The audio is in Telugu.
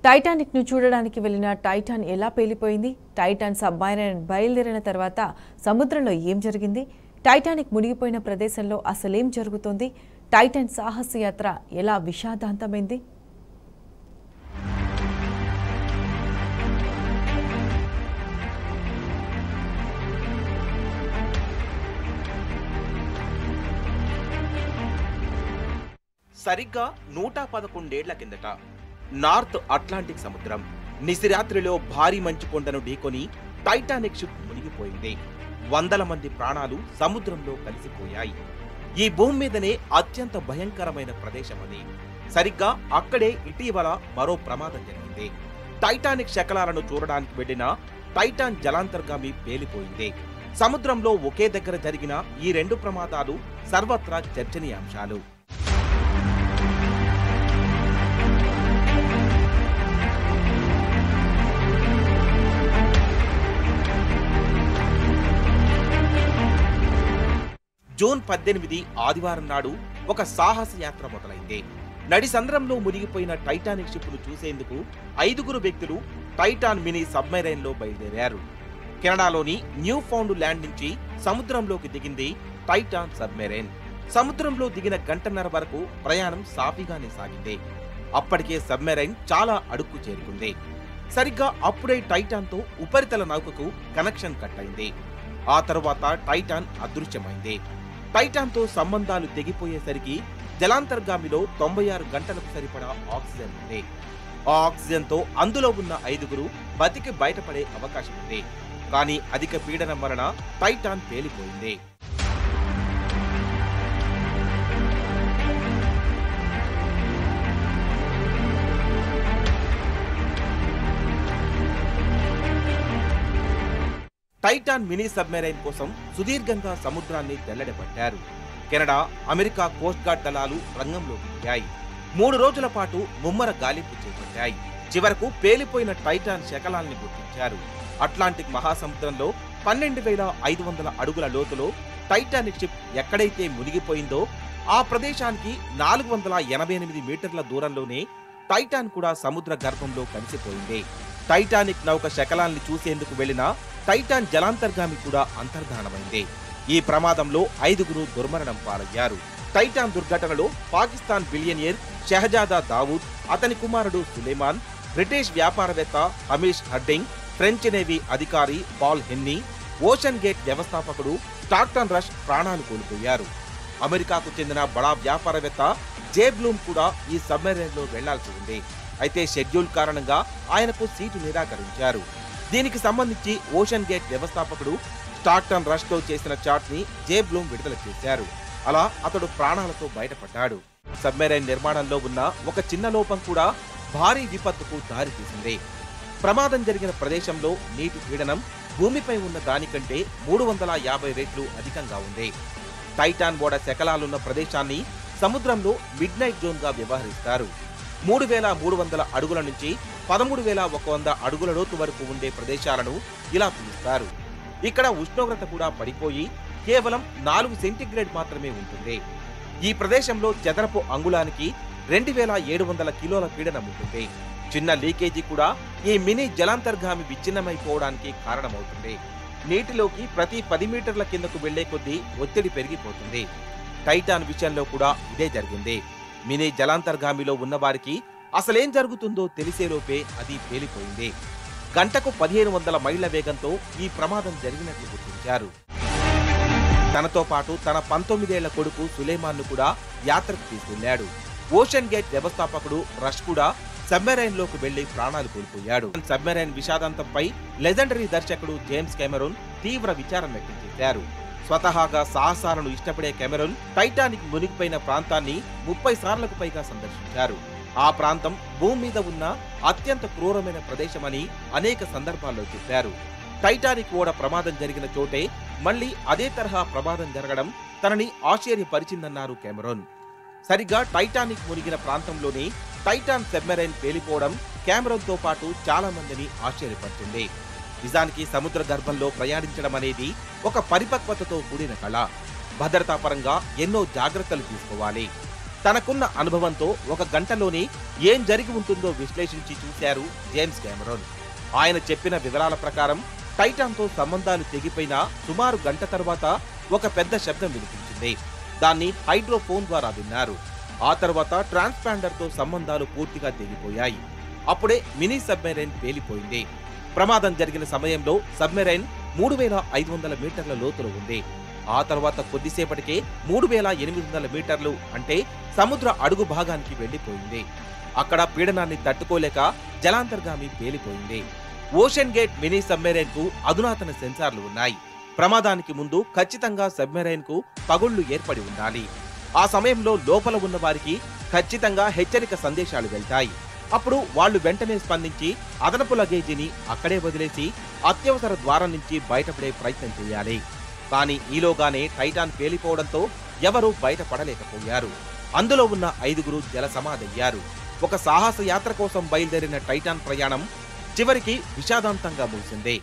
టైటానిక్ ను చూడడానికి వెళ్లిన టైటాన్ ఎలా పేలిపోయింది? టైటాన్ సబ్‌మైరైన్ బయలుదేరిన తర్వాత సముద్రంలో ఏం జరిగింది? టైటానిక్ మునిగిపోయిన ప్రదేశంలో అసలేం జరుగుతోంది? టైటాన్ సాహస యాత్ర ఎలా విషాదాంతమైంది? సరిగ్గా 111 ఏళ్ల కిందట నార్త్ అట్లాంటిక్ సముద్రం నిశిరాత్రిలో భారీ మంచు కొండను ఢీకొని టైటానిక్ షిప్ మునిగిపోయింది. వందల మంది ప్రాణాలు సముద్రంలో కలిసిపోయాయి. ఈ భూమి మీదనే అత్యంత భయంకరమైన ప్రదేశమని. సరిగ్గా అక్కడే ఇటీవల మరో ప్రమాదం జరిగింది. టైటానిక్ శకలాలను చూడడానికి వెళ్లిన టైటాన్ జలాంతర్గామి పేలిపోయింది. సముద్రంలో ఒకే దగ్గర జరిగిన ఈ రెండు ప్రమాదాలు సర్వత్రా చర్చనీయాంశాలు. జూన్ 18 ఆదివారం నాడు ఒక సాహస యాత్ర మొదలైంది. నడిసంద్రంలో మునిగిపోయిన టైటానిక్ షిప్ ను చూసేందుకు 5 వ్యక్తులు టైటాన్ మినీ సబ్‌మైరైన్ లో బయలుదేరారు. కెనడాలోని న్యూ ఫౌండ్ ల్యాండ్ నుంచి సముద్రంలోకి దిగింది టైటాన్ సబ్‌మైరైన్. సముద్రంలో దిగిన గంటన్నర వరకు ప్రయాణం సాఫీగానే సాగింది. అప్పటికే సబ్‌మైరైన్ చాలా అడుక్కు చేరుకుంది. సరిగ్గా అప్పుడే టైటాన్ తో ఉపరితల నౌకకు కనెక్షన్ కట్ అయింది. ఆ తరువాత టైటాన్ అదృశ్యమైంది. టైటాన్ తో సంబంధాలు తెగిపోయేసరికి జలాంతర్గామిలో 96 గంటలకు సరిపడా ఆక్సిజన్ ఉంది. ఆ ఆక్సిజన్ తో అందులో ఉన్న 5 బతికి బయటపడే అవకాశం ఉంది. కానీ అధిక పీడనం వలన టైటాన్ పేలిపోయింది. టైటాన్ మినీ సబ్‌మైరైన్ కోసం సుదీర్ఘంగా సముద్రాన్ని తెల్లడబట్టారు. కెనడా, అమెరికా కోస్ట్ గార్డ్ దళాలు రంగంలోకి దిగాయి. 3 రోజుల పాటు ముమ్మర గాలింపు చేపట్టాయి. చివరకు పేలిపోయిన టైటాన్ శకలాల్ని గుర్తించారు. అట్లాంటిక్ మహాసముద్రంలో 12,500 అడుగుల లోతులో టైటానిక్ షిప్ ఎక్కడైతే మునిగిపోయిందో ఆ ప్రదేశానికి 488 మీటర్ల దూరంలోనే టైటాన్ కూడా సముద్ర గర్భంలో కలిసిపోయింది. టైటానిక్ నౌక శకలాల్ని చూసేందుకు వెళ్లిన టైటాన్ జలాంతర్గామి కూడా అంతర్ధానమైంది. ఈ ప్రమాదంలో 5 దుర్మరణం పాలయ్యారు. టైటాన్ దుర్ఘటనలో పాకిస్తాన్ బిలియనియర్ షహజాదా దావూద్, అతని కుమారుడు సులేమాన్, బ్రిటిష్ వ్యాపారవేత్త హమీష్ హర్డింగ్, ఫ్రెంచ్ నేవీ అధికారి పాల్ హెన్నీ, ఓషన్ గేట్ వ్యవస్థాపకుడు స్టాక్టన్ రష్ ప్రాణాలు కోల్పోయారు. అమెరికాకు చెందిన బడా వ్యాపారవేత్త జే బ్లూమ్ కూడా ఈ సబ్‌మైరైన్ లో వెళ్లాల్సి ఉంది. అయితే షెడ్యూల్ కారణంగా ఆయనకు సీటు నిరాకరించారు. దీనికి సంబంధించి ఓషన్ గేట్ వ్యవస్థాపకుడు స్టాక్టన్ రష్ తో చేసిన చాట్ ని జే బ్లూమ్ విడుదల చేశారు. అలా అతడు ప్రాణాలతో బయటపడ్డాడు. సబ్‌మైరైన్ నిర్మాణంలో ఉన్న ఒక చిన్న లోపం కూడా భారీ విపత్తుకు దారితీసింది. ప్రమాదం జరిగిన ప్రదేశంలో నీటి పీడనం భూమిపై ఉన్న దానికంటే 350 రెట్లు అధికంగా ఉంది. టైటాన్ ఓడ శకలాలున్న ప్రదేశాన్ని సముద్రంలో మిడ్ నైట్ జోన్ గా వ్యవహరిస్తారు. 3,300 అడుగుల నుంచి 13,100 అడుగుల లోతు వరకు ఉండే ప్రదేశాలను ఇలా పిలుస్తారు. ఇక్కడ ఉష్ణోగ్రత కూడా పడిపోయి కేవలం 4 సెంటీగ్రేడ్ మాత్రమే ఉంటుంది. ఈ ప్రదేశంలో చదరపు అంగుళానికి 2,700 కిలోల పీడనం ఉంటుంది. చిన్న లీకేజీ కూడా ఈ మినీ జలాంతర్గామి విచ్ఛిన్నమైపోవడానికి కారణమవుతుంది. నీటిలోకి ప్రతి 10 మీటర్ల కిందకు వెళ్లే కొద్దీ ఒత్తిడి పెరిగిపోతుంది. టైటాన్ విషయంలో కూడా ఇదే జరిగింది. మినీ జలాంతర్గామిలో ఉన్నవారికి అసలేం జరుగుతుందో తెలిసేలోపే అది పేలిపోయింది. గంటకు 1,500 మైళ్ల వేగంతో ఈ ప్రమాదం జరిగినట్లు గుర్తించారు. తనతో పాటు తన 19 ఏళ్ల కొడుకు సులేమాన్ను కూడా యాత్రకు తీసుకెళ్లాడు. ఓషన్ గేట్ వ్యవస్థాపకుడు రష్ కూడా సబ్‌మైరైన్ లోకి వెళ్లి ప్రాణాలు కోల్పోయాడు. సబ్‌మైరైన్ విషాదాంతంపై లెజెండరీ దర్శకుడు జేమ్స్ కెమెరూన్ తీవ్ర విచారం వ్యక్తం చేశారు. స్వతహాగా సాహసాలను ఇష్టపడే కెమెరూన్ టైటానిక్ మునిగిపోయిన ప్రాంతాన్ని 30 సార్లకు పైగా సందర్శించారు. ఆ ప్రాంతం భూమి మీద ఉన్న అత్యంత క్రూరమైన ప్రదేశమని అనేక సందర్భాల్లో చెప్పారు. టైటానిక్ ఓడ ప్రమాదం జరిగిన చోటే మళ్లీ అదే తరహా ప్రమాదం జరగడం తనని ఆశ్చర్యపరిచిందన్నారు కెమెరూన్. సరిగ్గా టైటానిక్ మునిగిన ప్రాంతంలోనే టైటాన్ సబ్‌మైరైన్ పేలిపోవడం కెమెరూన్ తో పాటు చాలా మందిని ఆశ్చర్యపరిచింది. నిజానికి సముద్ర గర్భంలో ప్రయాణించడం అనేది ఒక పరిపక్వతతో కూడిన కళ. భద్రతా పరంగా ఎన్నో జాగ్రత్తలు తీసుకోవాలి. తనకున్న అనుభవంతో 1 గంటలోనే ఏం జరిగి ఉంటుందో విశ్లేషించి చూశారు జేమ్స్ కెమెరాన్. ఆయన చెప్పిన వివరాల ప్రకారం టైటాన్తో సంబంధాలు తెగిపోయిన సుమారు గంట తర్వాత ఒక పెద్ద శబ్దం వినిపించింది. దాన్ని హైడ్రోఫోన్ ద్వారా విన్నారు. ఆ తర్వాత ట్రాన్స్పాండర్తో సంబంధాలు పూర్తిగా తెగిపోయాయి. అప్పుడే మినీ సబ్మెరైన్ పేలిపోయింది. ప్రమాదం జరిగిన సమయంలో సబ్మెరైన్ 3500 మీటర్ల లోతులో ఉంది. ఆ తర్వాత కొద్దిసేపటికే 3800 మీటర్లు అంటే సముద్ర అడుగు భాగానికి వెళ్లిపోయింది. అక్కడ పీడనాన్ని తట్టుకోలేక జలాంతర్గామి పేలిపోయింది. ఓషన్ గేట్ మినీ సబ్మెరైన్ కు అధునాతన సెన్సార్లు ఉన్నాయి. ప్రమాదానికి ముందు ఖచ్చితంగా సబ్మెరైన్ కు పగుళ్లు ఏర్పడి ఉండాలి. ఆ సమయంలో లోపల ఉన్న వారికి ఖచ్చితంగా హెచ్చరిక సందేశాలు వెళ్తాయి. అప్పుడు వాళ్ళు వెంటనే స్పందించి అదనపు లగేజీని అక్కడే వదిలేసి అత్యవసర ద్వారం నుంచి బయటపడే ప్రయత్నం చేయాలి. కానీ ఈలోగానే టైటాన్ పేలిపోవడంతో ఎవరూ బయటపడలేకపోయారు. అందులో ఉన్న 5గురు జల సమాధయ్యారు. ఒక సాహస యాత్ర కోసం బయలుదేరిన టైటాన్ ప్రయాణం చివరికి విషాదాంతంగా ముగిసింది.